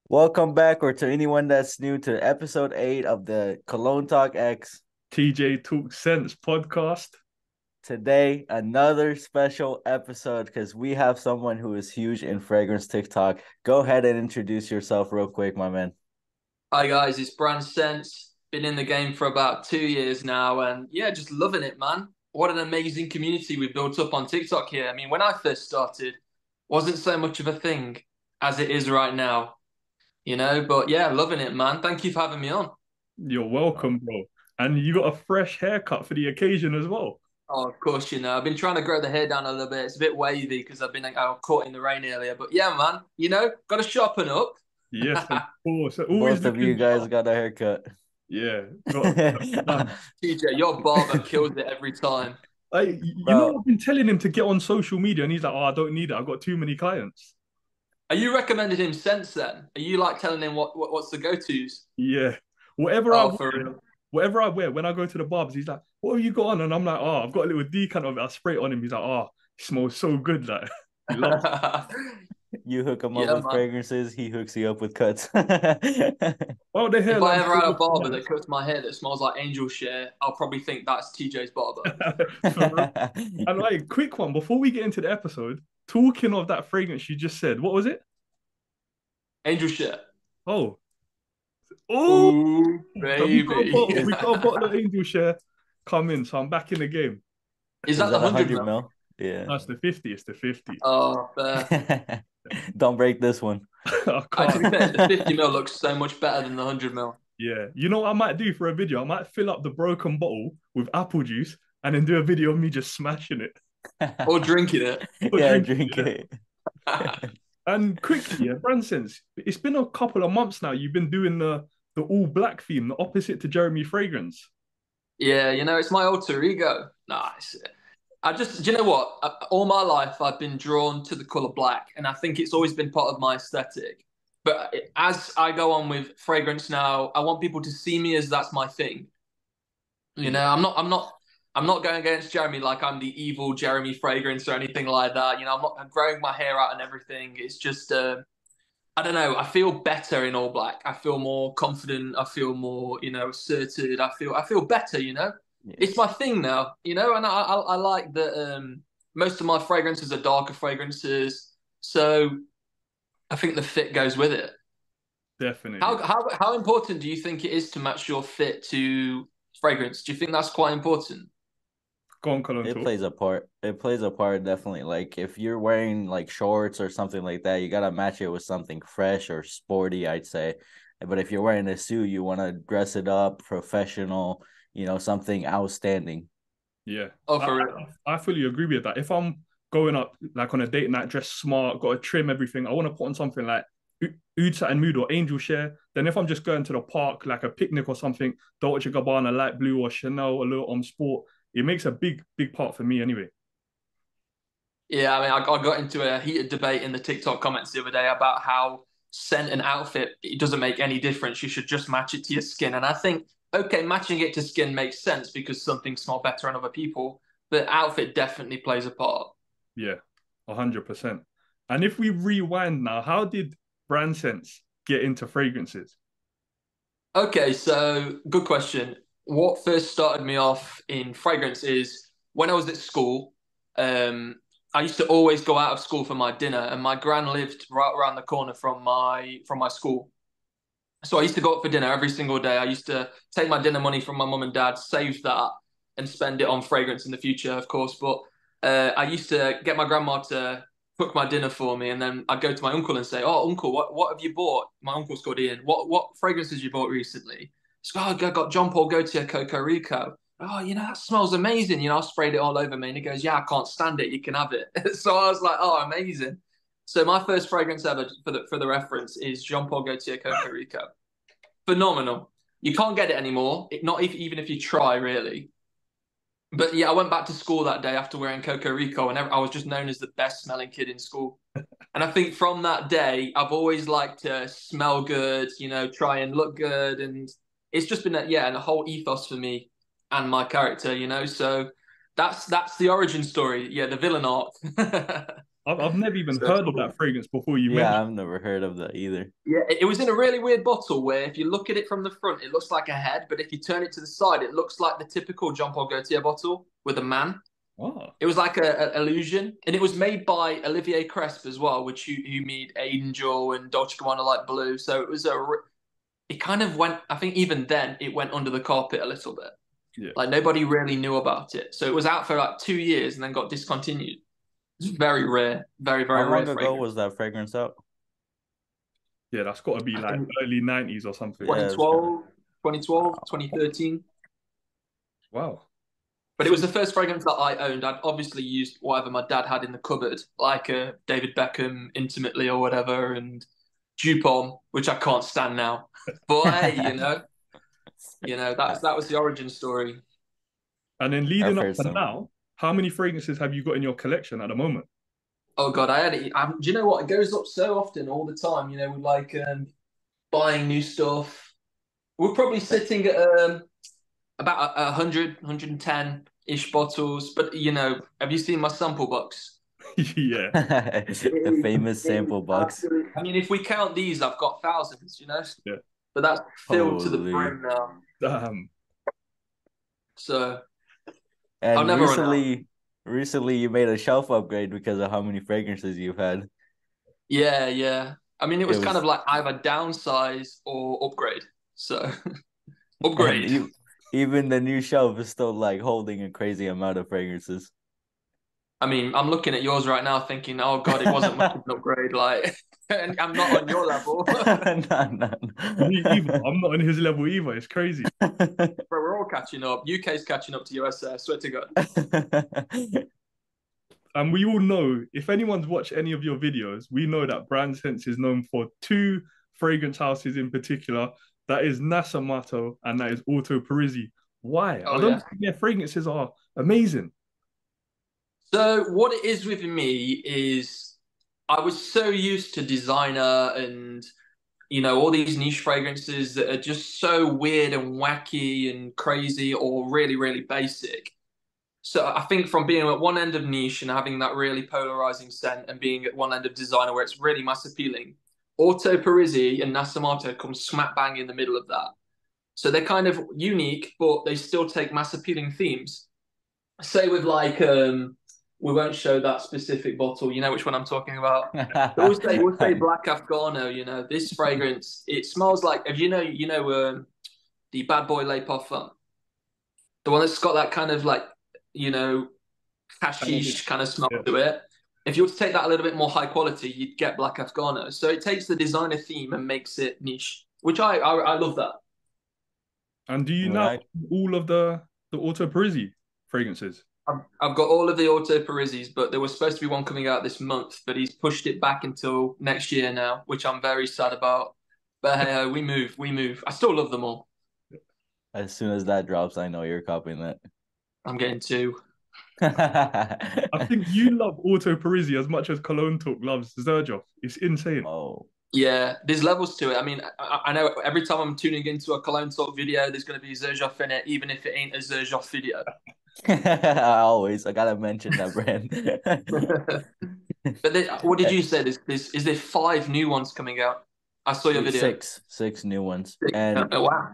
Welcome back, or to anyone that's new to episode 8 of the Cologne Talk X. TJ Talk Sense podcast. Today, another special episode because we have someone who is huge in fragrance TikTok. Go ahead and introduce yourself real quick, my man. Hi guys, it's BrandScents. Been in the game for about 2 years now, and yeah, just loving it, man. What an amazing community we've built up on TikTok here. I mean, when I first started, wasn't so much of a thing as it is right now, But yeah, loving it, man. Thank you for having me on. You're welcome, bro. And you got a fresh haircut for the occasion as well. Oh, of course, I've been trying to grow the hair down a little bit. It's a bit wavy because I got caught in the rain earlier. But yeah, man, got to sharpen up. Yes, of course. Always Both of you looking guys sharp. got a haircut. Yeah, got done. TJ, your barber kills it every time. Bro, I've been telling him to get on social media, and he's like, "Oh, I don't need it. I've got too many clients." Are you recommending him scents then? Are you like telling him what's the go-tos? Yeah, whatever I Oh, for wear, real. whatever I wear when I go to the barbs, he's like, "What have you got on?" And I'm like, "Oh, I've got a little decant of it. I spray it on him." He's like, "Oh, it smells so good." Like he loves. you hook him up Yeah, with man. fragrances, he hooks you up with cuts. Oh, the If I hairline ever so had a much barber nice. that cuts my hair that smells like angel share, I'll probably think that's TJ's barber. For real. And like, quick one before we get into the episode. Talking of that fragrance you just said, what was it? Angel share. Oh, oh, Ooh, have we got a baby. bottle? We got a bottle of Angel Share. Come in, so I'm back in the game. Is Is that the that a 100 hundred mil? mil? Yeah. That's the 50. It's the 50. Oh, fair. Don't break this one. I To can't. be fair, the 50 mil looks so much better than the 100 mil. Yeah, you know what I might do for a video? I might fill up the broken bottle with apple juice and then do a video of me just smashing it Or drinking it. or Yeah, drinking drink it. it. And quickly, yeah, BrandScents, it's been a couple of months now. You've been doing the all black theme, the opposite to Jeremy Fragrance. Yeah, it's my alter ego. Nice. Do you know what? All my life, I've been drawn to the color black, and I think it's always been part of my aesthetic. But as I go on with fragrance now, I want people to see me as that's my thing. Yeah. I'm not going against Jeremy like I'm the evil Jeremy fragrance or anything like that. I'm growing my hair out and everything. It's just, I don't know. I feel better in all black. I feel more confident. I feel more, asserted. I feel better. It's Yes. my thing now. And I like that. Most of my fragrances are darker fragrances, so I think the fit goes with it. Definitely. How important do you think it is to match your fit to fragrance? Do you think that's quite important? Go on, Colin, It talk. plays a part. It plays a part definitely. Like if you're wearing like shorts or something like that, you gotta match it with something fresh or sporty, I'd say. But if you're wearing a suit, you want to dress it up, professional, something outstanding. Yeah. Oh, I, for real. I fully agree with that. If I'm going up like on a date night, dressed smart, got to trim everything, I want to put on something like Oud and Mood or Angel Share. Then if I'm just going to the park, like a picnic or something, Dolce Gabbana, light blue or Chanel, a little on sport, it makes a big part for me anyway. Yeah, I mean, I got into a heated debate in the TikTok comments the other day about how scent and outfit it doesn't make any difference. You should just match it to your skin. And I think, okay, matching it to skin makes sense because some things smell better on other people, but outfit definitely plays a part. Yeah, 100%. And if we rewind now, how did Brand Sense get into fragrances? Okay, so good question. What first started me off in fragrance is when I was at school. Um, I used to always go out of school for my dinner, and my gran lived right around the corner from my school. So I used to go out for dinner every single day. I used to take my dinner money from my mum and dad, save that, and spend it on fragrance in the future, of course. But I used to get my grandma to cook my dinner for me, and then I'd go to my uncle and say, "Oh, uncle, what have you bought?" My uncle's called Ian. What fragrances you bought recently? He's "Oh, I got Jean Paul Gaultier Coco Rico." Oh, that smells amazing. I sprayed it all over me, and he goes, "Yeah, I can't stand it. You can have it." So I was like, "Oh, amazing." So my first fragrance ever, for the reference, is Jean Paul Gaultier Coco Rico. Phenomenal. You can't get it anymore. Not even if you try, really. But yeah, I went back to school that day after wearing Coco Rico, and I was just known as the best smelling kid in school. And I think from that day, I've always liked to smell good, try and look good, and it's just been and a whole ethos for me and my character. So that's the origin story. Yeah, the villain arc. I've never even So it's heard of cool. that fragrance before you Yeah, mentioned. I've never heard of that either. Yeah, it was in a really weird bottle where if you look at it from the front, it looks like a head, but if you turn it to the side, it looks like the typical Jean Paul Gaultier bottle with a man. Oh, It was like a illusion, and it was made by Olivier Cresp as well, which you made Angel and Dolce Gabbana Light Blue. So it was it kind of went. I think even then it went under the carpet a little bit. yeah. Like nobody really knew about it. So it was out for like 2 years and then got discontinued. It's very rare, How very rare long ago fragrance. was that fragrance out? Yeah, that's got to be I like think early 90s or something. Yeah, it's kind of 2012, 2012, 2013. Wow. But it So was the first fragrance that I owned. I'd obviously used whatever my dad had in the cupboard, like David Beckham Intimately or whatever, and Dupont, which I can't stand now. But hey, that was the origin story. and then leading I've up heard to some. now, how many fragrances have you got in your collection at the moment? Oh God, I had it. Do you know what? It goes up so often, all the time. With like buying new stuff. We're probably sitting at about 100, 110-ish bottles. But have you seen my sample box? Yeah. The famous It is sample box. I mean, if we count these, I've got thousands. Yeah. But that's filled to the Holy. brim now. Damn. So I'll And never run out. recently you made a shelf upgrade because of how many fragrances you've had. Yeah, yeah. I mean, it It was kind of was, like either downsize or upgrade. So and upgrade. even the new shelf is still like holding a crazy amount of fragrances. I mean, I'm looking at yours right now thinking, oh God, it wasn't much of an upgrade. Like, and I'm not on your level. No, no, Me either. no. I'm not on his level either. It's crazy. Bro, we're all catching up. UK's catching up to USA, I swear to God. And we all know, if anyone's watched any of your videos, we know that BrandScents is known for two fragrance houses in particular. That is Nasamato and that is Orto Parisi. Why? I Oh don't yeah. think their fragrances are amazing. So what it is with me is I was so used to designer and all these niche fragrances that are just so weird and wacky and crazy or really, really basic. So I think from being at one end of niche and having that really polarizing scent and being at one end of designer where it's really mass appealing, Orto Parisi and Nasamato come smack bang in the middle of that. So they're kind of unique, but they still take mass appealing themes. Say with like we won't show that specific bottle, you know which one I'm talking about. But we'll say Black Afghano, this fragrance, it smells like if the Bad Boy Le Parfum. The one that's got that kind of like, you know, hashish kind of smell Yeah. to it. If you were to take that a little bit more high quality, you'd get Black Afghano. So it takes the designer theme and makes it niche, which I love that. And do you now Right. have all of the Orto Parisi fragrances? I've got all of the Orto Parisis, but there was supposed to be one coming out this month, but he's pushed it back until next year now, which I'm very sad about. But hey, we move. I still love them all. As soon as that drops, I know you're copying that. I'm getting two. I think you love Orto Parisi as much as Cologne Talk loves Zerjoff. It's insane. Oh. Yeah, there's levels to it. I mean, I know every time I'm tuning into a Cologne Talk video, there's going to be Zerjoff in it, even if it ain't a Zerjoff video. I gotta mention that brand. But what did you say? Is there 5 new ones coming out? I saw your video. Six new ones, and Oh, wow.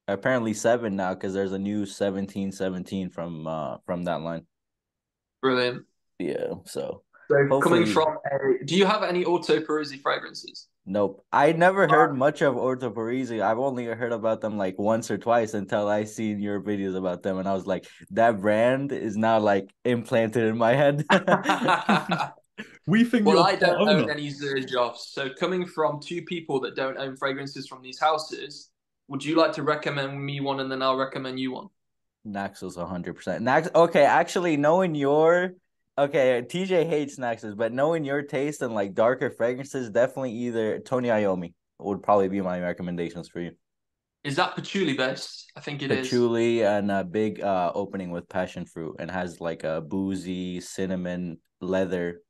apparently seven now because there's a new 1717 from that line. Brilliant. Yeah, so So coming hopefully. from do you have any Orto Parisi fragrances? Nope. I never heard much of Orto Parisi. I've only heard about them like once or twice until I seen your videos about them, and I was like, that brand is now like implanted in my head. We think Well, you're I part don't own owner. any Xerjoffs. So coming from two people that don't own fragrances from these houses, would you like to recommend me one and then I'll recommend you one? Naxos 100%. Nax. Okay, actually, knowing your okay, TJ hates Naxos, but knowing your taste and like darker fragrances, definitely either Tony Iommi would probably be my recommendations for you. Is that patchouli based? I think it is. Patchouli and a big opening with passion fruit and has like a boozy cinnamon leather.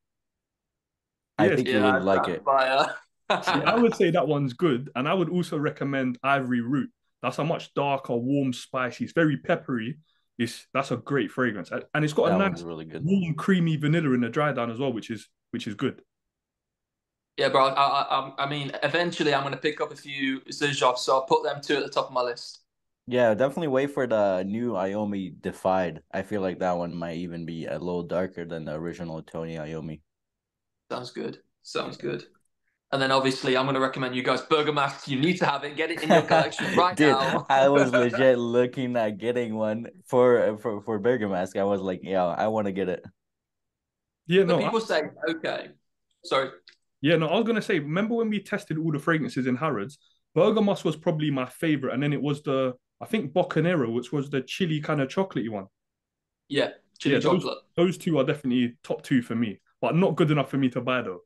I Yes. think you Yeah, would like that's it. fire. See, I would say that one's good. And I would also recommend Ivory Root. That's a much darker, warm, spicy. It's very peppery. That's a great fragrance, and it's got a That nice one's really good. warm, creamy vanilla in the dry down as well, which is good. Yeah, bro. I mean, eventually I'm gonna pick up a few Zizhov, so I'll put them two at the top of my list. Yeah, definitely wait for the new Iommi Defied. I feel like that one might even be a little darker than the original Tony Iommi. Sounds good. Sounds Yeah. good. And then obviously I'm gonna recommend you guys Burger Mask. You need to have it. Get it in your collection right Dude, now. I was legit looking at getting one for Burger Mask. I was like, yeah, I want to get it. Yeah, But no, people say, okay, sorry. yeah, no. I was gonna say, remember when we tested all the fragrances in Harrods? Burger Musk was probably my favorite, and then it was I think Bocanero, which was the chili kind of chocolatey one. Yeah, Yeah, chili those chocolate. those two are definitely top two for me, but not good enough for me to buy though.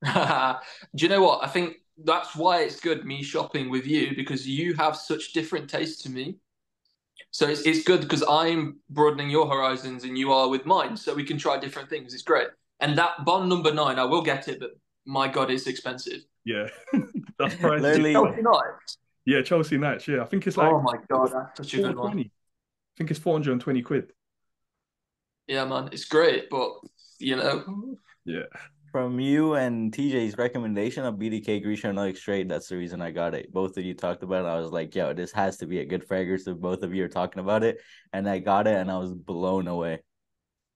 Do you know what? I think that's why it's good me shopping with you because you have such different tastes to me. So it's good because I'm broadening your horizons and you are with mine, so we can try different things. It's great. And that Bond number 9, I will get it, but my God, it's expensive. Yeah, that's pricey. Is it Literally, Chelsea Night? Yeah, Chelsea Knights. Yeah, I think it's like Oh my God, that's such a good one. 420. I think it's 420 quid. Yeah, man, it's great, but you know, Yeah. from you and TJ's recommendation of BDK Grease Chanel Straight, that's the reason I got it. Both of you talked about it. I was like, yo, this has to be a good fragrance if both of you are talking about it. And I got it and I was blown away.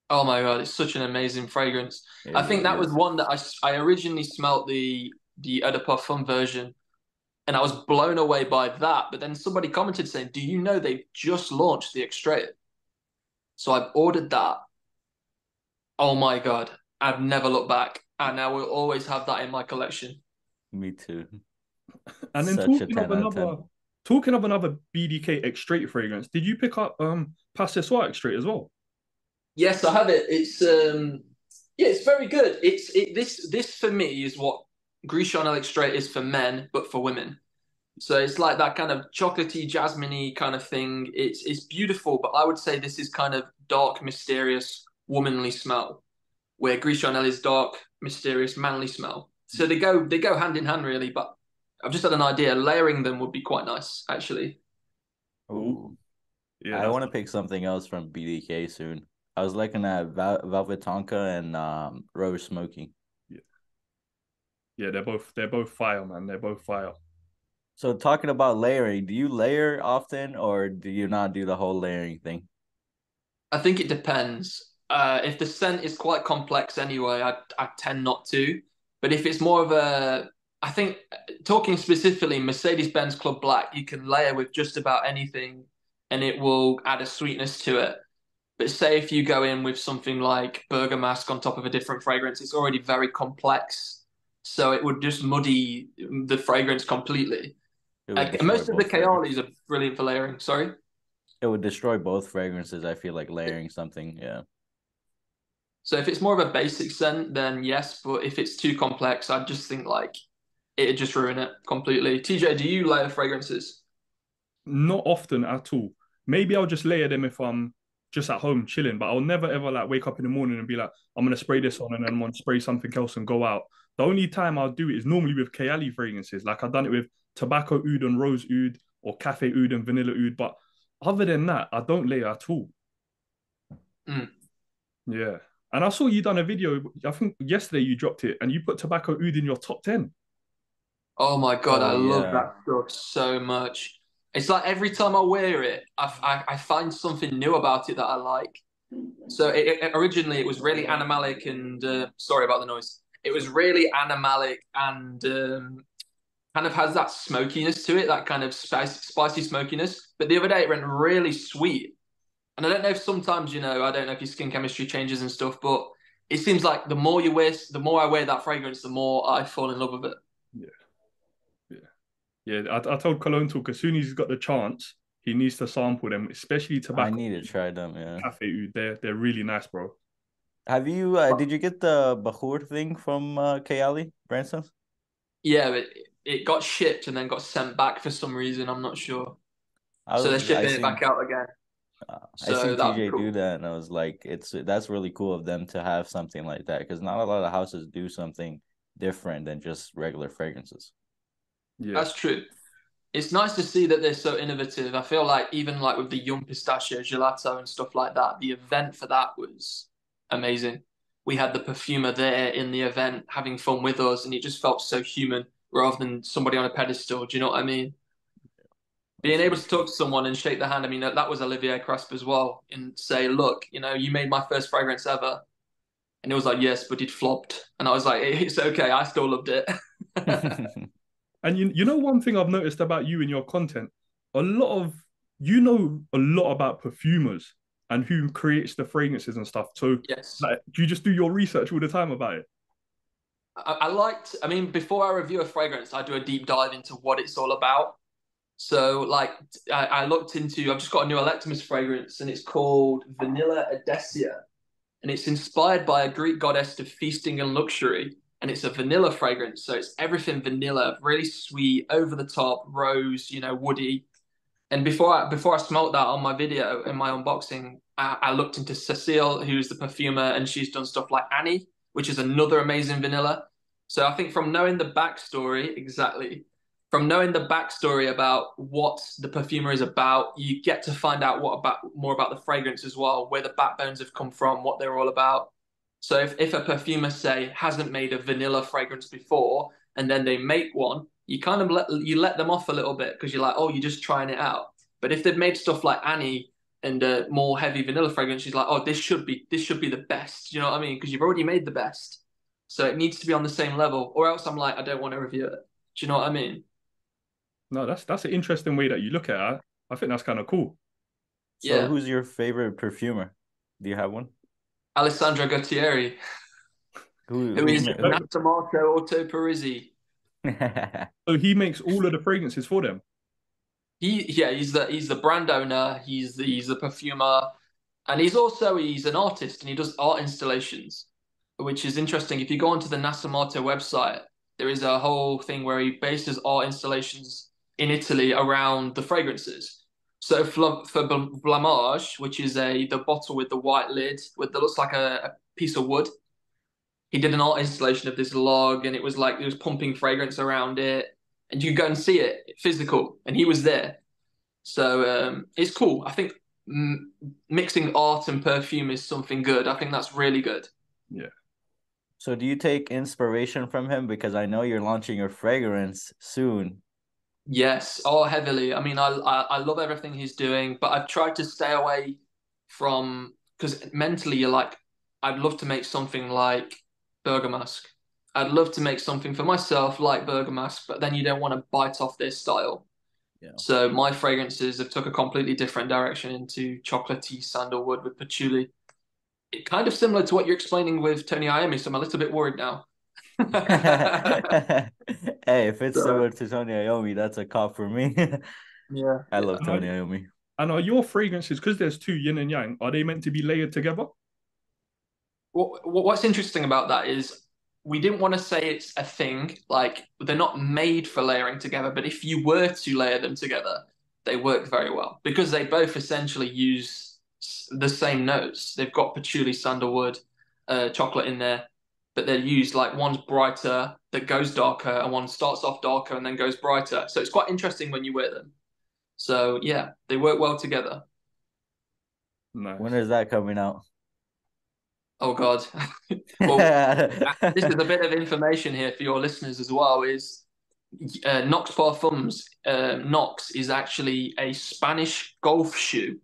oh my God, it's such an amazing fragrance. It I think really that was is. one that I originally smelt the Eau de Parfum version, and I was blown away by that. But then somebody commented saying, "Do you know they've just launched the Extrait?" So I've ordered that. Oh my God, I've never looked back, and I will always have that in my collection. Me too. And then Such a 10 out of 10. talking of another BDK X-Straight fragrance, did you pick up Passesoir X-Straight as well? Yes, I have it. It's yeah, it's very good. This for me is what Gris Chanel Extrait is for men, but for women. So it's like that kind of chocolatey, jasminy kind of thing. It's beautiful, but I would say this is kind of dark, mysterious, womanly smell, where Gris Chanel is dark, mysterious, manly smell. So they go hand in hand really. But I've just had an idea. Layering them would be quite nice, actually. Oh, Ooh. yeah, I that's want to pick something else from BDK soon. I was looking at Velvet Tonka and Rose Smoky. yeah, yeah. They're both fire, man. They're both fire. So talking about layering, do you layer often or do you not do the whole layering thing? I think it depends. If the scent is quite complex anyway, I tend not to. But if it's more of a, I think talking specifically Mercedes-Benz Club Black, you can layer with just about anything and it will add a sweetness to it. But say if you go in with something like Burger Mask on top of a different fragrance, it's already very complex. So it would just muddy the fragrance completely. It would destroy Most of the both fragrances. Kayalis are brilliant for layering. Sorry. It would destroy both fragrances. I feel like layering something. Yeah. So if it's more of a basic scent, then yes. But if it's too complex, I just think like it'd just ruin it completely. TJ, do you layer fragrances? Not often at all. Maybe I'll just layer them if I'm just at home chilling, but I'll never ever like wake up in the morning and be like, I'm gonna spray this on and then I'm gonna spray something else and go out. The only time I'll do it is normally with Kayali fragrances. Like I've done it with tobacco oud and rose oud or cafe oud and vanilla oud. But other than that, I don't layer at all. Mm. Yeah. And I saw you done a video, I think yesterday you dropped it and you put tobacco oud in your top 10. Oh my God, Oh I love yeah. that stuff so much. It's like every time I wear it, I find something new about it that I like. So originally it was really animalic and sorry about the noise. It was really animalic and kind of has that smokiness to it, that kind of spicy smokiness. But the other day it went really sweet. And I don't know if sometimes, I don't know if your skin chemistry changes and stuff, but it seems like the more I wear that fragrance, the more I fall in love with it. Yeah. Yeah. Yeah. I told Cologne Talk as soon as he's got the chance, he needs to sample them, especially I tobacco need to try them. Yeah. cafe oud. They're really nice, bro. Have you? Did you get the Bahur thing from Kayali BrandScents? Yeah, it got shipped and then got sent back for some reason. I'm not sure. So they're I shipping it back seen out again. I So seen that'd be TJ do cool. that, and I was like, that's really cool of them to have something like that because not a lot of houses do something different than just regular fragrances. Yeah. That's true. It's nice to see that they're so innovative. I feel like even like with the Young Pistachio Gelato and stuff like that, the event for that was amazing. We had the perfumer there in the event having fun with us, and it just felt so human rather than somebody on a pedestal. Do you know what I mean? Being That's able very to true. talk to someone and shake their hand. I mean, that was Olivier Cresp as well, and say, look, you know, you made my first fragrance ever. And it was like, yes, but it flopped. And I was like, it's okay. I still loved it. And you know one thing I've noticed about you and your content, a lot of you know a lot about perfumers and who creates the fragrances and stuff. So Yes. like, do you just do your research all the time about it? I mean, before I review a fragrance, I do a deep dive into what it's all about. So, like, I looked into, I've just got a new Electimus fragrance and it's called Vanilla Edesia. And it's inspired by a Greek goddess of feasting and luxury. And it's a vanilla fragrance. So it's everything vanilla, really sweet, over the top, rose, you know, woody. And before I smelt that on my video in my unboxing, I looked into Cecile, who's the perfumer, and she's done stuff like Annie, which is another amazing vanilla. So I think from knowing the backstory, exactly, from knowing the backstory about what the perfumer is about, you get to find out more about the fragrance as well, where the backbones have come from, what they're all about. So if a perfumer, say, hasn't made a vanilla fragrance before, and then they make one, you kind of let them off a little bit because you're like, oh, you're just trying it out. But if they've made stuff like Annie and a more heavy vanilla fragrance, she's like, oh, this should be the best. You know what I mean? Because you've already made the best, so it needs to be on the same level. Or else I'm like, I don't want to review it. Do you know what I mean? No, that's an interesting way that you look at it. I think that's kind of cool. So, Yeah, who's your favorite perfumer? Do you have one? Alessandro Guttieri, Who who who is ma- Nasamato Orto Parisi. who? So he makes all of the fragrances for them. He's the brand owner. He's the perfumer, and he's an artist, and he does art installations, which is interesting. If you go onto the Nasamato website, there is a whole thing where he bases art installations in Italy around the fragrances. So for Blamage, which is the bottle with the white lid with that looks like a piece of wood, he did an art installation of this log, and it was like it was pumping fragrance around it, and you can go and see it physical, and he was there. So it's cool. I think mixing art and perfume is something good. I think that's really good. Yeah. So, do you take inspiration from him? Because I know you're launching your fragrance soon. Yes, oh, heavily. I mean, I love everything he's doing, but I've tried to stay away from because mentally you're like, I'd love to make something like Bergamask. I'd love to make something for myself like Bergamask, but then you don't want to bite off their style. Yeah. So my fragrances have took a completely different direction into chocolatey sandalwood with patchouli. It kind of similar to what you're explaining with Tony Iommi, so I'm a little bit worried now. Hey, if it's So, similar to Tony Iommi, that's a cop for me. yeah, I love yeah. Tony Iommi. And are your fragrances, because there's two yin and yang, are they meant to be layered together? What's interesting about that is we didn't want to say it's a thing, like they're not made for layering together, but if you were to layer them together, they work very well because they both essentially use the same notes. They've got patchouli, sandalwood, chocolate in there, but they're used like one's brighter that goes darker, and one starts off darker and then goes brighter. So it's quite interesting when you wear them. So yeah, they work well together. When Nice. is that coming out? Oh God. Well, this is a bit of information here for your listeners as well. Is Nox Parfums? Nox is actually a Spanish golf shoe,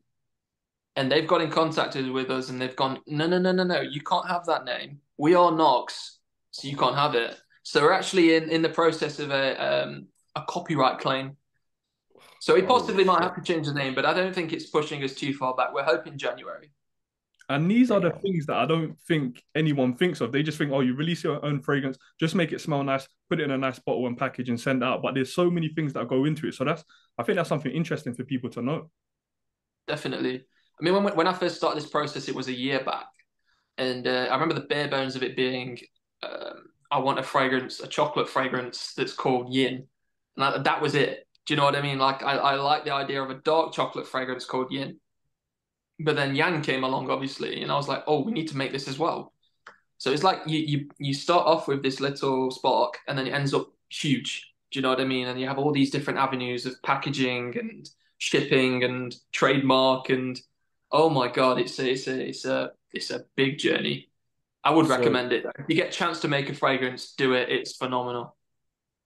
and they've got in contact with us, and they've gone, no, no, no, no, no, you can't have that name. We are Nox, so you can't have it. So we're actually in the process of a copyright claim. So we Oh possibly might have shit. to change the name, but I don't think it's pushing us too far back. We're hoping January. And these are the Damn. things that I don't think anyone thinks of. They just think, oh, you release your own fragrance, just make it smell nice, put it in a nice bottle and package and send it out. But there's so many things that go into it. So I think that's something interesting for people to know. Definitely. I mean, when I first started this process, it was a year back. And I remember the bare bones of it being, I want a fragrance, a chocolate fragrance that's called Yin. And that was it. Do you know what I mean? Like, I like the idea of a dark chocolate fragrance called Yin. But then Yang came along, obviously, and I was like, oh, we need to make this as well. So it's like you start off with this little spark, and then it ends up huge. Do you know what I mean? And you have all these different avenues of packaging and shipping and trademark and oh my God, it's a big journey. I would So recommend it. If you get a chance to make a fragrance, do it. It's phenomenal.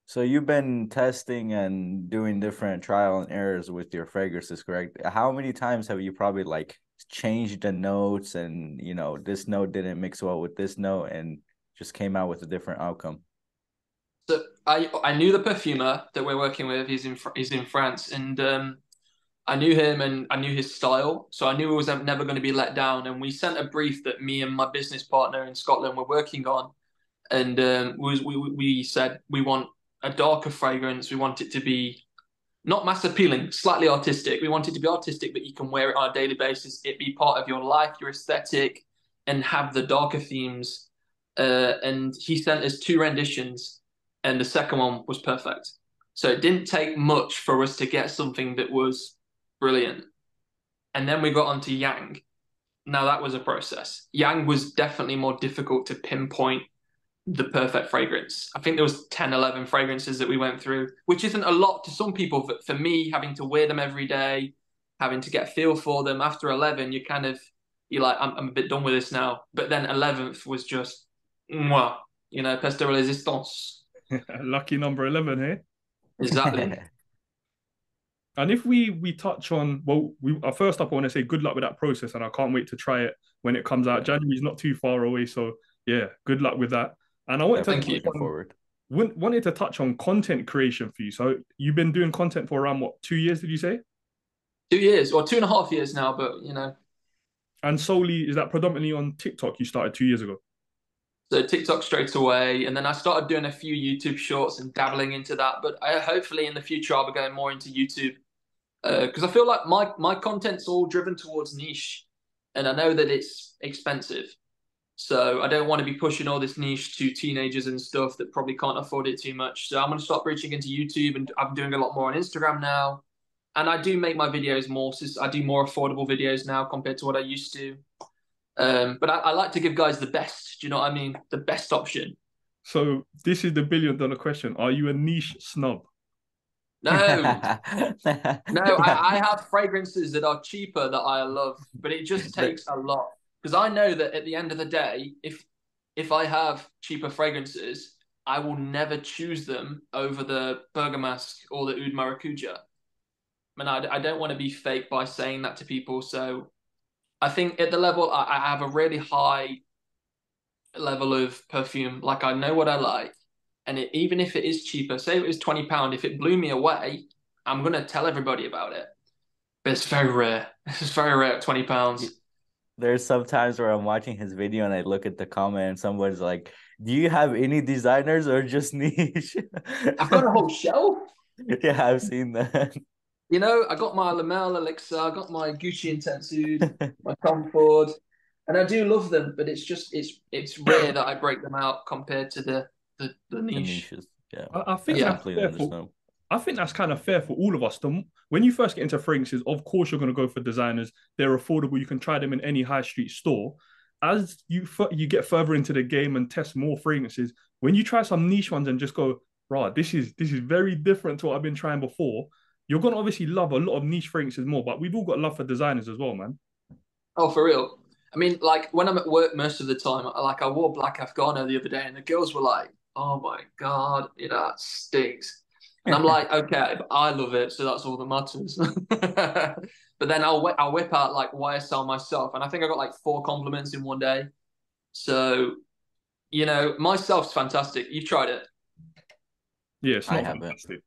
So you've been testing and doing different trial and errors with your fragrances, correct? How many times have you probably like changed the notes and this note didn't mix well with this note and just came out with a different outcome? So I knew the perfumer that we're working with. He's in France, and I knew him and I knew his style, so I knew he was never going to be let down. And we sent a brief that me and my business partner in Scotland were working on, and we said we want a darker fragrance. We want it to be not mass appealing, slightly artistic. We want it to be artistic, but you can wear it on a daily basis. It be part of your life, your aesthetic, and have the darker themes. And he sent us two renditions, and the second one was perfect. So it didn't take much for us to get something that was brilliant. And then we got onto Yang. Now that was a process. Yang was definitely more difficult to pinpoint the perfect fragrance. I think there was 10, 11 fragrances that we went through, which isn't a lot to some people, but for me, having to wear them every day, having to get a feel for them after 11, you're like, I'm a bit done with this now. But then 11th was just, mwah, pièce de résistance. Lucky number 11 here. Exactly. And if we touch on, well, first up, I want to say good luck with that process, and I can't wait to try it when it comes out. January is not too far away, so yeah, good luck with that. And I wanted Thank you. Looking forward. wanted to touch on content creation for you. So you've been doing content for around what, 2 years, did you say? 2 years or 2.5 years now, but And solely, is that predominantly on TikTok you started 2 years ago? so TikTok straight away, and then I started doing a few YouTube shorts and dabbling into that. But hopefully in the future I'll be going more into YouTube because I feel like my content's all driven towards niche, and I know that it's expensive. So I don't want to be pushing all this niche to teenagers and stuff that probably can't afford it too much. So I'm going to start reaching into YouTube, and I'm doing a lot more on Instagram now. And I do make my videos more. I do more affordable videos now compared to what I used to. But I like to give guys the best. Do you know what I mean? The best option. So this is the $1 billion question. Are you a niche snub? No, no. I have fragrances that are cheaper that I love, but it just takes a lot. Because I know that at the end of the day, if I have cheaper fragrances, I will never choose them over the Bergamasque or the Oud Maracuja. And I don't want to be fake by saying that to people. So I think at the level, I have a really high level of perfume. Like I know what I like. And even if it is cheaper, say it was £20, if it blew me away, I'm going to tell everybody about it. But it's very rare. It's very rare at £20. There's some times where I'm watching his video and I look at the comment and someone's like, do you have any designers or just niche? I've got a whole shelf. Yeah, I've seen that. I got my Lamel Elixir, I got my Gucci Intensude, my Tom Ford, and I do love them, but it's rare that I break them out compared to the The niche. niches. Yeah. I think Yeah. that's fair I think that's kind of fair for all of us. When you first get into fragrances, of course you're going to go for designers. They're affordable. You can try them in any high street store. As you get further into the game and test more fragrances, when you try some niche ones and just go, right, this is very different to what I've been trying before, you're going to obviously love a lot of niche fragrances more, but we've all got love for designers as well, man. Oh, for real. I mean, like when I'm at work most of the time, I wore Black Afghano the other day, and the girls were like, "Oh my God, that stinks." And I'm like, "Okay, but I love it, so that's all that matters." But then I'll whip out like YSL myself, and I think I got like 4 compliments in one day. So, myself's fantastic. You've tried it. Yeah, it's I not haven't. fantastic.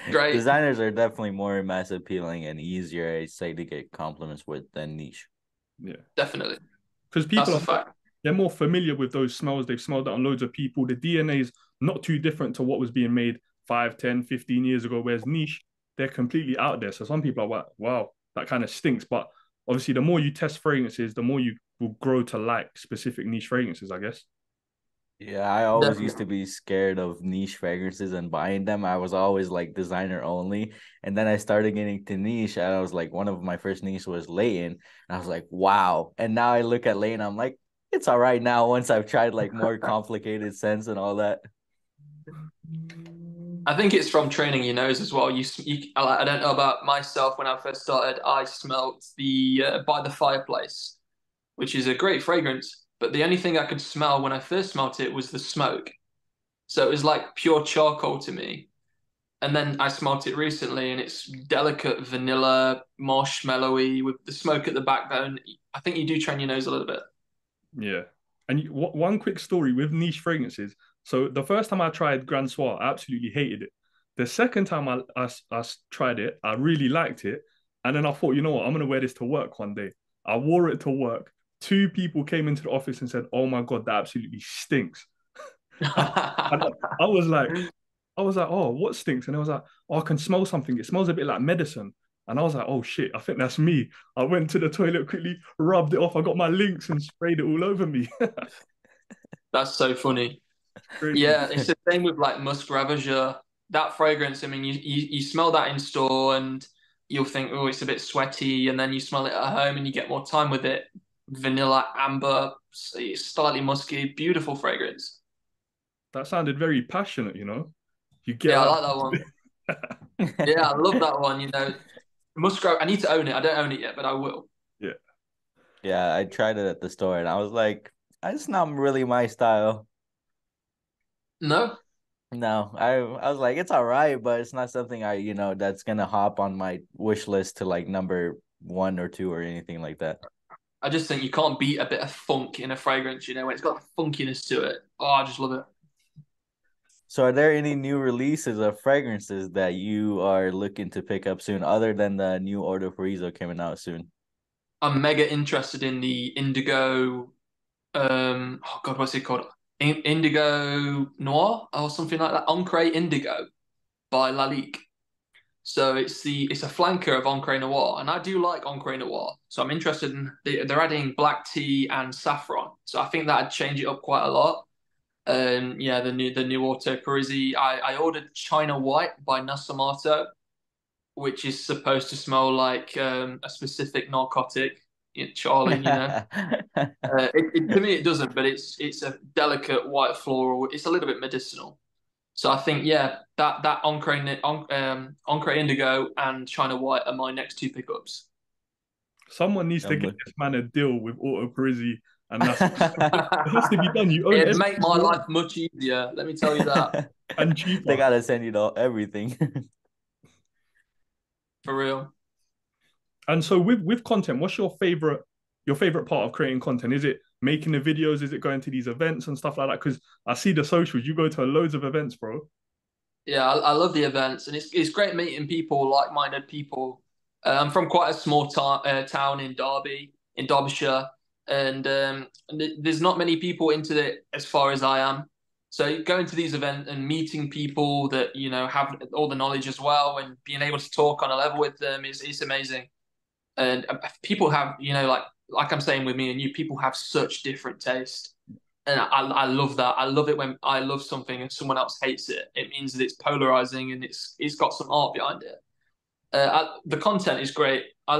Great. Designers are definitely more mass appealing and easier, I say, to get compliments with than niche. Yeah, Definitely. because That's people a fact. they're more familiar with those smells. They've smelled that on loads of people. The DNA is not too different to what was being made 5, 10, 15 years ago, whereas niche, they're completely out there. So some people are like, wow, that kind of stinks. But obviously, the more you test fragrances, the more you will grow to like specific niche fragrances, I guess. Yeah, I always used to Definitely. be scared of niche fragrances and buying them. I was always like designer only. And then I started getting to niche. And I was like, one of my first niche was Layton. And I was like, wow. And now I look at Layton, I'm like, it's all right now once I've tried like more complicated scents and all that. I think it's from training your nose as well. I don't know about myself. When I first started, I smelt the by the fireplace, which is a great fragrance. But the only thing I could smell when I first smelt it was the smoke. So it was like pure charcoal to me. And then I smelt it recently, and it's delicate vanilla, marshmallowy with the smoke at the backbone. I think you do train your nose a little bit. Yeah. And one quick story with niche fragrances. So the first time I tried Grand Soir, I absolutely hated it. The second time I tried it, I really liked it. And then I thought, you know what, I'm going to wear this to work one day. I wore it to work. Two people came into the office and said, oh my God, that absolutely stinks. And I was like, oh, what stinks? And I was like, oh, I can smell something. It smells a bit like medicine. And I was like, oh shit, I think that's me. I went to the toilet quickly, rubbed it off. I got my links and sprayed it all over me. That's so funny. Crazy. Yeah, it's the same with like Musk Ravager. That fragrance, I mean, you smell that in store and you'll think, oh, it's a bit sweaty, and then you smell it at home and you get more time with it. Vanilla, amber, slightly musky, beautiful fragrance. That sounded very passionate, you know? You get Yeah, I out. like that one. Yeah, I love that one. Musk. I need to own it. I don't own it yet, but I will. Yeah. Yeah, I tried it at the store and I was like, it's not really my style. No, No, I was like, it's all right, but it's not something that's gonna hop on my wish list to like number one or two or anything like that. I just think you can't beat a bit of funk in a fragrance. When it's got a funkiness to it. Oh, I just love it. So are there any new releases of fragrances that you are looking to pick up soon, other than the new Ordo Parisi coming out soon? I'm mega interested in the indigo. Oh God, what's it called? Indigo Noir or something like that. Encre Indigo by Lalique. So it's a flanker of Encre Noir, and I do like Encre Noir. So I'm interested in they're adding black tea and saffron. So I think that'd change it up quite a lot. Yeah, the new Orto Parisi. I ordered China White by Nasamato, which is supposed to smell like a specific narcotic, Charlie. To me it doesn't, but it's a delicate white floral. It's a little bit medicinal. So I think yeah, that Encre Indigo and China White are my next two pickups. Someone needs to I'm get look- this man a deal with Orto Parisi, and that's it has to be done. You own It'd every make my single life one much easier, let me tell you that, and They cheaper. gotta send you everything. for real. And so with content, what's your favorite part of creating content? Is it making the videos? Is it going to these events and stuff like that? Because I see the socials. You go to loads of events, bro. Yeah, I love the events, and it's great meeting people, like-minded people. I'm from quite a small town in Derby, in Derbyshire, and there's not many people into it as far as I am. So going to these events and meeting people that have all the knowledge as well, and being able to talk on a level with them is amazing. And people have, like I'm saying with me and you, people have such different taste. And I love that. I love it when I love something and someone else hates it. It means that it's polarizing and it's got some art behind it. The content is great. I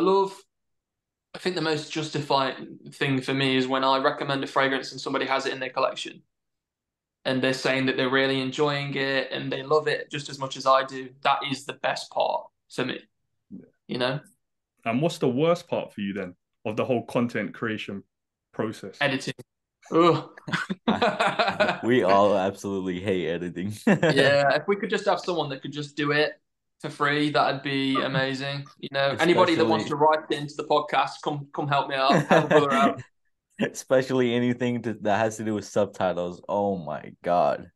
think the most justifying thing for me is when I recommend a fragrance and somebody has it in their collection and they're saying that they're really enjoying it and they love it just as much as I do. That is the best part for me, you know? And what's the worst part for you then of the whole content creation process? Editing. Ugh. We all absolutely hate editing. Yeah, if we could just have someone that could just do it for free, that'd be amazing. Anybody that wants Especially to write it into the podcast, come help me out, help a brother out. especially anything that has to do with subtitles. Oh my God.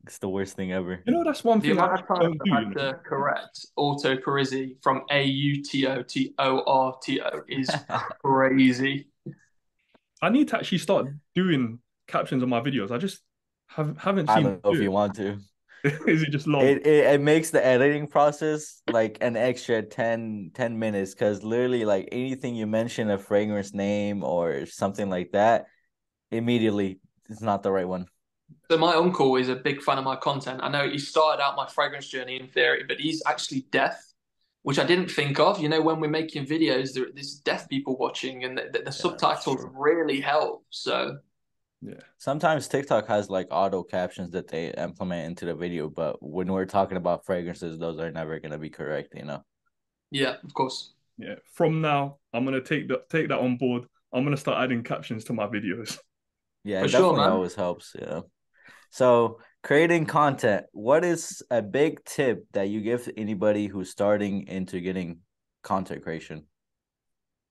It's the worst thing ever. That's one The thing I amount of times don't do. I've had to correct Orto Parisi from Autotorto is crazy. I need to actually start doing captions on my videos. I just haven't I seen don't know if do you want to. it. Is it just long? It makes the editing process like an extra 10 minutes, because literally like anything you mention a fragrance name or something like that, immediately it's not the right one. So my uncle is a big fan of my content. I know he started out my fragrance journey in theory, but he's actually deaf, which I didn't think of. When we're making videos, there's deaf people watching, and the Yeah, that's subtitles true. really help. So Yeah. Sometimes TikTok has like auto captions that they implement into the video, but when we're talking about fragrances, those are never gonna be correct, you know. Yeah, of course. Yeah. From now, I'm gonna take that on board. I'm gonna start adding captions to my videos. Yeah, For it sure, definitely man. always helps, you know. So creating content, what is a big tip that you give to anybody who's starting into getting content creation?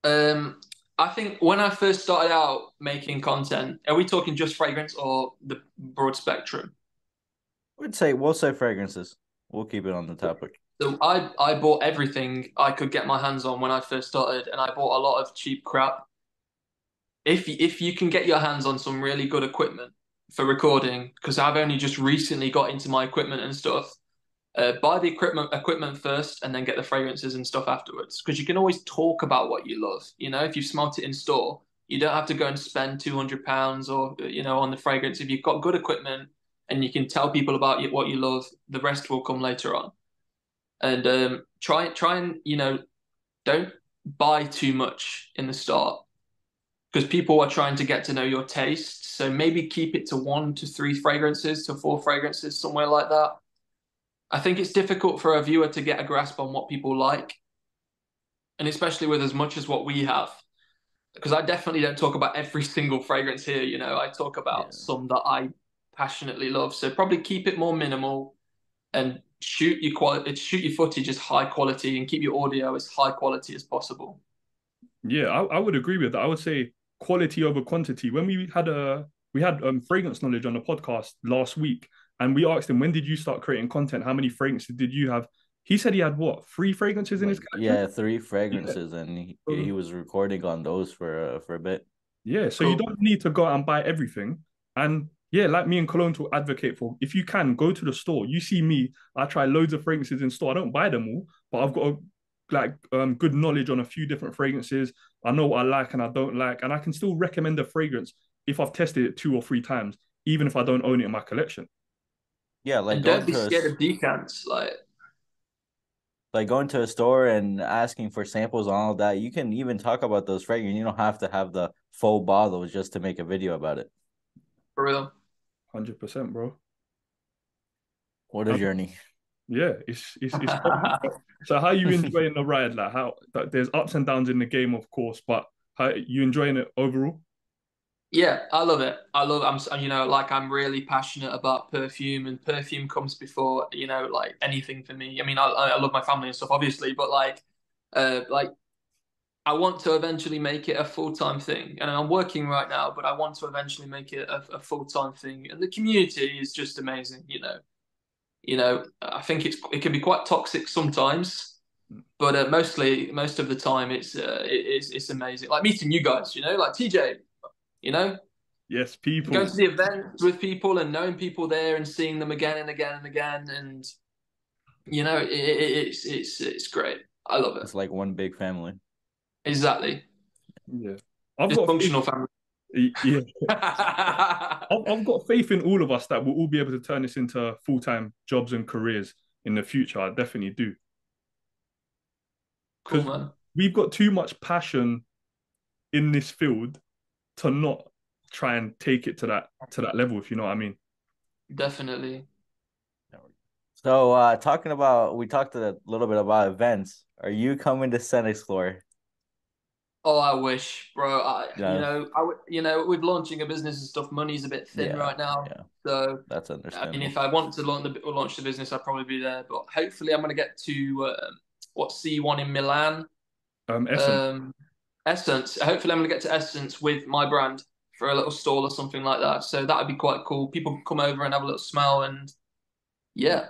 Um, I think when I first started out making content, are we talking just fragrance or the broad spectrum? We'll say fragrances. We'll keep it on the topic. So I bought everything I could get my hands on when I first started, and I bought a lot of cheap crap. If you can get your hands on some really good equipment for recording, because I've only just recently got into my equipment and stuff, buy the equipment first, and then get the fragrances and stuff afterwards. Because you can always talk about what you love. You know, if you've smelt it in store, you don't have to go and spend £200 or on the fragrance. If you've got good equipment and you can tell people about what you love, the rest will come later on. And try and don't buy too much in the start because people are trying to get to know your taste. So maybe keep it to 1 to 3 fragrances to 4 fragrances, somewhere like that. I think it's difficult for a viewer to get a grasp on what people like, and especially with as much as what we have. Because I definitely don't talk about every single fragrance here. I talk about Yeah. some that I passionately love. So probably keep it more minimal and shoot your footage as high quality and keep your audio as high quality as possible. Yeah, I would agree with that. I would say quality over quantity. When we had fragrance knowledge on the podcast last week, and we asked him when did you start creating content? How many fragrances did you have? He said he had what, 3 fragrances in his Like collection? yeah, three Yeah. fragrances, and he So, was recording on those for a bit. yeah, so you Cool. don't need to go out and buy everything. And yeah, like me and Cologne to advocate for, if you can go to the store. You see me, I try loads of fragrances in store. I don't buy them all, but I've got good knowledge on a few different fragrances. I know what I like and I don't like, and I can still recommend a fragrance if I've tested it 2 or 3 times, even if I don't own it in my collection. Yeah, And don't be scared of decants. like going to a store and asking for samples and all of that. You can even talk about those fragrances. You don't have to have the full bottles just to make a video about it. For real. 100%, bro. What a Um, journey. yeah, it's crazy. So how you enjoying the ride? Like how there's ups and downs in the game, of course, but how you enjoying it overall? Yeah, I love it. I'm really passionate about perfume, and perfume comes before, like anything for me. I mean, I love my family and stuff, obviously, but like I want to eventually make it a full-time thing. And I'm working right now, but I want to eventually make it a full-time thing. And the community is just amazing, I think it can be quite toxic sometimes, but most of the time it's amazing. Like meeting you guys, like TJ, you know, Yes, going people. to the events with people and knowing people there and seeing them again and again and again, and it's great. I love it. It's like one big family. Exactly. Yeah, I've got faith. Dysfunctional family. Yeah, I've got faith in all of us that we'll all be able to turn this into full-time jobs and careers in the future. I definitely do. Cool, Because man. we've got too much passion in this field to not try and take it to that level, if you know what I mean. Definitely. So we talked a little bit about events. Are you coming to Scent Explorer? Oh, I wish, bro. Yeah, With launching a business and stuff, money's a bit thin yeah, right now. yeah. So, That's I mean, understandable. if I want to launch the business, I'd probably be there. But hopefully, I'm going to get to C1 in Milan. Essence. Um, Essence. Hopefully, I'm going to get to Essence with my brand for a little stall or something like that. So that would be quite cool. People can come over and have a little smell, and Yeah. yeah,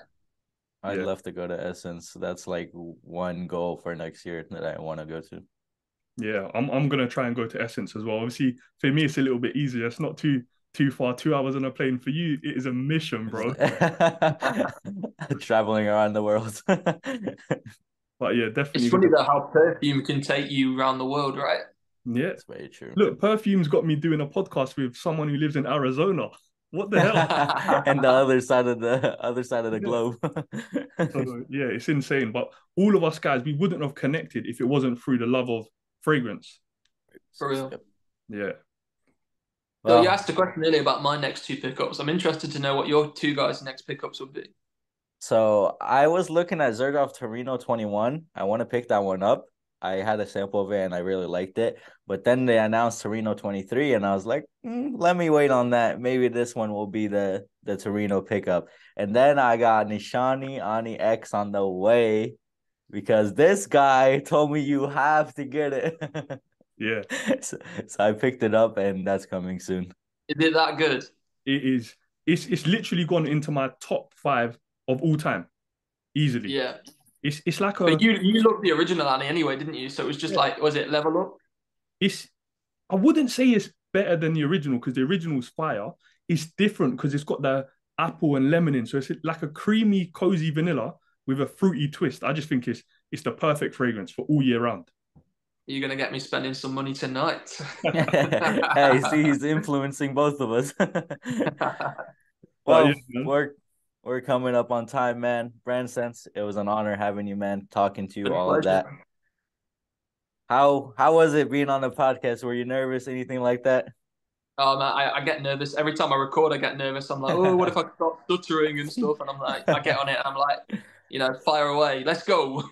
I'd Yeah, love to go to Essence. That's like one goal for next year that I want to go to. yeah. I'm gonna try and go to Essence as well. Obviously, for me, it's a little bit easier. It's not too far. 2 hours on a plane. For you, it is a mission, It's bro. like traveling around the world. But yeah, it's definitely funny gonna. though how perfume can take you around the world, right? Yeah. That's very true. Look, perfume's got me doing a podcast with someone who lives in Arizona. What the hell? And the other side of the Yeah. globe. So yeah, it's insane. But all of us guys, we wouldn't have connected if it wasn't through the love of fragrance. For real. Yep. Yeah. So you Well, asked a question earlier about my next two pickups. I'm interested to know what your two guys' next pickups would be. so I was looking at Zerdov Torino 21. I want to pick that one up. I had a sample of it and I really liked it. But then they announced Torino 23 and I was like, let me wait on that. Maybe this one will be the Torino pickup. And then I got Nishani Ani X on the way because this guy told me you have to get it. Yeah, So I picked it up and that's coming soon. Is it that good? it is. It's literally gone into my top 5 of all time easily. Yeah. It's like But a you loved the original Annie anyway, didn't you? So it was just yeah. like, was it level up? It's I wouldn't say it's better than the original because the original's fire. It's different because it's got the apple and lemon in, so it's like a creamy, cozy vanilla with a fruity twist. I just think it's the perfect fragrance for all year round. You're gonna get me spending some money tonight. Hey, see, he's influencing both of us. But yeah, Well, man, we're coming up on time, man. BrandScents, it was an honor having you, man, talking to you, Been a all of pleasure. that. How was it being on the podcast? Were you nervous, anything like that? Man, I get nervous every time I record. I get nervous. I'm like, oh, what if I start stuttering and stuff? And I'm like, I get on it. And I'm like, fire away. Let's go.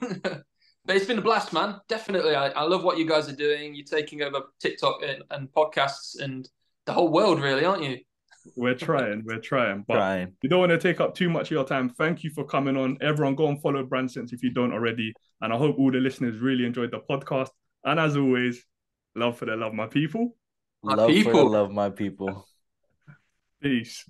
But it's been a blast, man. Definitely. I love what you guys are doing. You're taking over TikTok and podcasts and the whole world, really, aren't you? we're trying, but Trying. we don't want to take up too much of your time. Thank you for coming on. Everyone, go and follow BrandScents if you don't already. And I hope all the listeners really enjoyed the podcast. And as always, love for the love, my people. My Love for the people. love, my people. Peace.